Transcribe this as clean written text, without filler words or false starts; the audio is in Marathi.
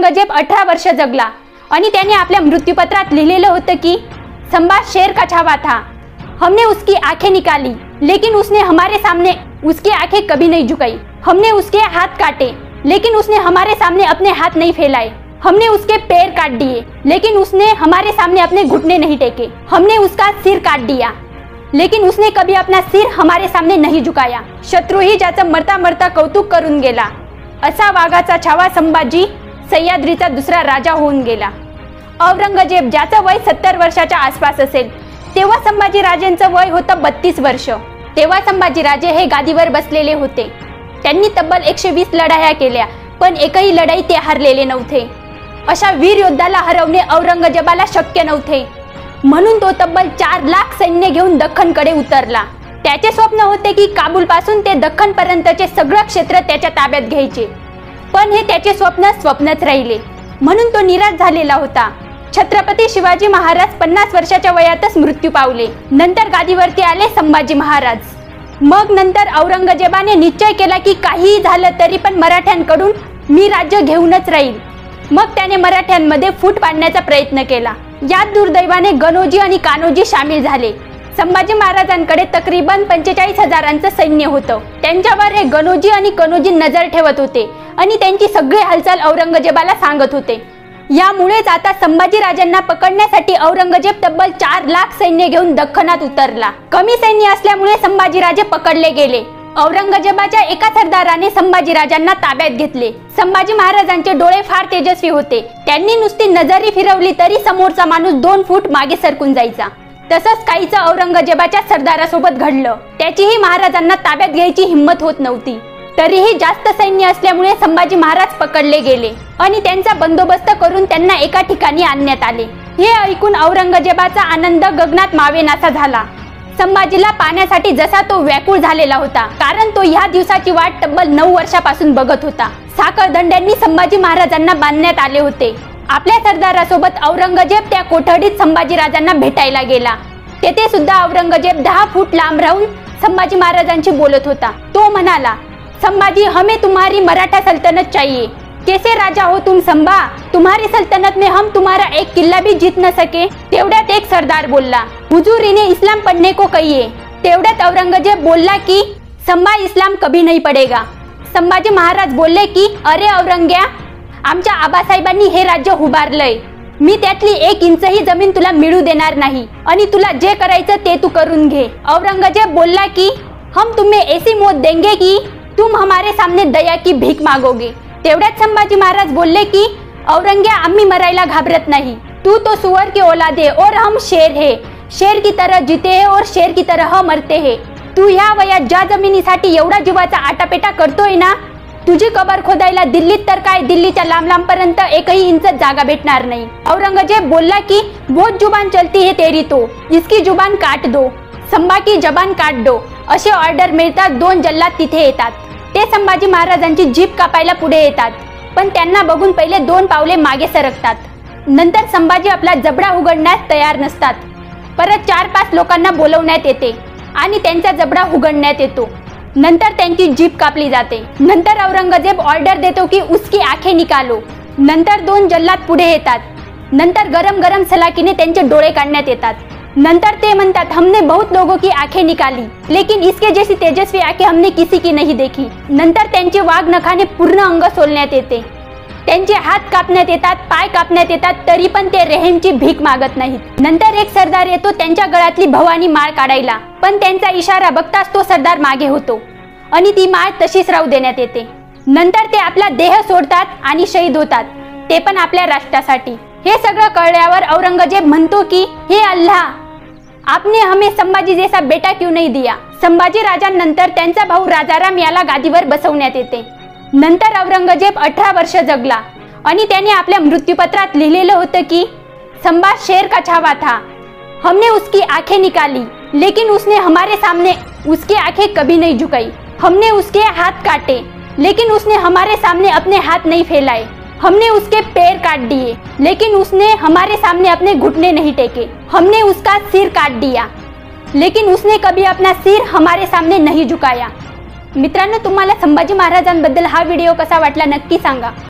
औरंगजेब 18 वर्ष जगला आणि त्याने आपल्या मृत्यूपत्रात लिहिलेलं होतं की संभा शेर का छावा था, हमने उसकी आंखें निकाली लेकिन उसने हमारे सामने उसकी आंखें कभी नहीं झुकाई, हमने उसके हाथ काटे लेकिन उसने हमारे सामने अपने हाथ नहीं फैलाए, हमने उसके पैर काट दिए लेकिन उसने हमारे सामने अपने घुटने नहीं टेके, हमने उसका सिर काट दिया लेकिन उसने कभी अपना सिर हमारे सामने नहीं झुकाया, शत्रूही ज्याचं मरता मरता कौतुक करून गेला, असा वाघाचा छावा संभाजी सह्याद्रीचा दुसरा राजा होऊन गेला। औरंगजेब ज्याचं वय 70 वर्षाच्या आसपास असेल तेव्हा संभाजी राजेंचं वय होतं 32 वर्ष। तेव्हा संभाजी राजे हे गादीवर बसलेले होते। त्यांनी तब्बल 120 लढाया केल्या पण एकही लढाई ते हारलेले नव्हते। अशा वीर योद्धाला हरवणे औरंगजेबाला शक्य नव्हते, म्हणून तो तब्बल 4 लाख सैन्य घेऊन दख्खनकडे उतरला। त्याचे स्वप्न होते की काबूल पासून ते दख्खन पर्यंतचे सगळे क्षेत्र त्याच्या ताब्यात घ्यायचे, पण हे त्याचे स्वप्नच राहिले, म्हणून तो निराश झालेला होता। छत्रपती शिवाजी महाराज 50 वर्षाच्या वयातच मृत्यू पावले। नंतर गादीवरती आले संभाजी महाराज। मग नंतर औरंगजेबाने निश्चय केला की काहीही झालं तरी पण मराठ्यांकडून मी राज्य घेऊनच राहील। मग त्याने मराठ्यांमध्ये फूट पाडण्याचा प्रयत्न केला। यात दुर्दैवाने गणोजी आणि कान्होजी सामील झाले। संभाजी महाराजांकडे तकरीबन 45,000 सैन्य होतं। त्यांच्यावर हे गणोजी आणि कान्होजी नजर ठेवत होते आणि त्यांची सगळी हालचाल औरंगजेबाला सांगत होते। यामुळेच आता संभाजी राजांना पकडण्यासाठी औरंगजेब तब्बल 4 लाख सैन्य घेऊन दख्खनात उतरला। कमी सैन्य असल्यामुळे संभाजी राजे पकडले गेले। औरंगजेबाच्या एका सरदाराने संभाजी राजांना ताब्यात घेतले। संभाजी महाराजांचे डोळे फार तेजस्वी होते। त्यांनी नुसती नजरी फिरवली तरी समोरचा माणूस 2 फूट मागे सरकून जायचा। तसंच काहीच औरंगजेबाच्या सरदारासोबत घडलं। त्याचीही महाराजांना ताब्यात घ्यायची हिंमत होत नव्हती। तरीही जास्त सैन्य असल्यामुळे संभाजी महाराज पकडले गेले आणि त्यांचा बंदोबस्त करून त्यांना एका ठिकाणी आणण्यात आले। हे ऐकून औरंगजेबाचा आनंद गगनात मावेनासा झाला। संभाजीला पाहण्यासाठी जसा तो व्याकुळ झालेला होता, कारण तो ह्या दिवसाची वाट तब्बल 9 वर्षापासून बघत होता। साखळदंड्यांनी संभाजी महाराजांना बांधण्यात आले होते। आपल्या सरदारासोबत औरंगजेब त्या कोठडीत संभाजी राजांना भेटायला गेला। तेथे सुद्धा औरंगजेब 10 फूट लांब राहून संभाजी महाराजांशी बोलत होता। तो म्हणाला, संभाजी, हमें तुम्हारी मराठा सल्तनत चाहिए। कैसे राजा हो तुम संभा, तुम्हारी सल्तनत में हम तुम्हारा एक किल्ला भी जीत न सके। तेवढ्यात एक सरदार बोलला, हुजूर इन्हें इस्लाम पढ़ने को कहिए। तेवढ्यात औरंगजेब बोलला की संभा इस्लाम कभी नहीं पडेगा। संभाजी महाराज बोलले की अरे औरंग्या, आमच्या आबासाहेबांनी हे राज्य उभारलंय, मी त्यातली 1 इंचही जमीन तुला मिळू देणार नाही आणि तुला जे करायचं ते तू करून घे। औरंगजेब बोलला की हम तुम्हें ऐसी मौत देंगे की तुम हमारे सामने दया की भीख मागोगे। तेवढ्यात संभाजी महाराज बोलले की औरंग्या, आम्ही मरायला घाबरत नाही, तू तो सुअर की औलाद है और हम शेर है, शेर की तरह जीते हैं और शेर की तरह मरते हैं। तू ह्या वयात ज्या जमिनीसाठी एवढा जीवाचा आटापेटा करतोय ना, तुझी कबर खोदायला दिल्लीत तर काय, दिल्लीच्या लांब लांब पर्यंत 1ही इंच जागा भेटणार नाही। औरंगजेब बोलला की बहुत जुबान चलती है तेरी, तो इसकी जुबान काट दो, संभा की जबान काट दो। असे ऑर्डर मिळतात। 2 जल्लाद तिथे येतात। ते संभाजी महाराजांची जीभ कापायला पुढे येतात, पण त्यांना बघून पहिले 2 पावले मागे सरकतात। नंतर संभाजी आपला जबडा उघडण्यास तयार नसतात। परत 4-5 लोकांना बोलवण्यात येते आणि त्यांचा जबडा उघडण्यात येतो। नंतर त्यांची जीभ कापली जाते। नंतर औरंगजेब ऑर्डर देतो की उसकी आंखें निकालो। नंतर 2 जल्लाद पुढे येतात। नंतर गरम गरम सलाखीने त्यांचे डोळे काढण्यात येतात। नंतर ते म्हणतात, हमने बहुत लोगों की आंखें निकाली लेकिन इसके जैसी तेजस्वी आंखें हमने किसी की नहीं देखी। नंतर त्यांचे वाघ नखाने पूर्ण अंग सोलण्यात येते। त्यांचे हात कापण्यात येतात, पाय कापण्यात येतात, तरी पण ते रेहमची भीक मागत नाहीत। नंतर एक सरदार येतो त्यांच्या गळ्यातली भवानी माळ काढायला, पण त्यांचा इशारा बघताच तो सरदार मागे होतो आणि ती माळ तशीच राहू देण्यात येते। नंतर ते आपला देह सोडतात आणि शहीद होतात, ते पण आपल्या राष्ट्रासाठी। हे सगळं कळल्यावर औरंगजेब म्हणतो की हे अल्लाह, आपने हमें संभाजी जैसा बेटा क्यों नहीं दिया। संभाजी राजांनंतर त्यांचा भाऊ राजाराम याला गादीवर बसवण्यात येते। नंतर औरंगजेब 18 वर्ष जगला आणि त्याने आपल्या मृत्यूपत्रात लिहिलेलं होतं की संभा शेर का छावा था, हमने उसकी आंखें निकाली लेकिन उसने हमारे सामने उसकी आंखें कभी नहीं झुकाई, हमने उसके हाथ काटे लेकिन उसने हमारे सामने अपने हाथ नहीं फैलाए, हमने उसके पैर काट दिए लेकिन उसने हमारे सामने अपने घुटने नहीं टेके, हमने उसका सिर काट दिया लेकिन उसने कभी अपना सिर हमारे सामने नहीं झुकाया। मित्रांनो, तुम्हाला संभाजी महाराजांबद्दल हा व्हिडिओ कसा वाटला नक्की सांगा।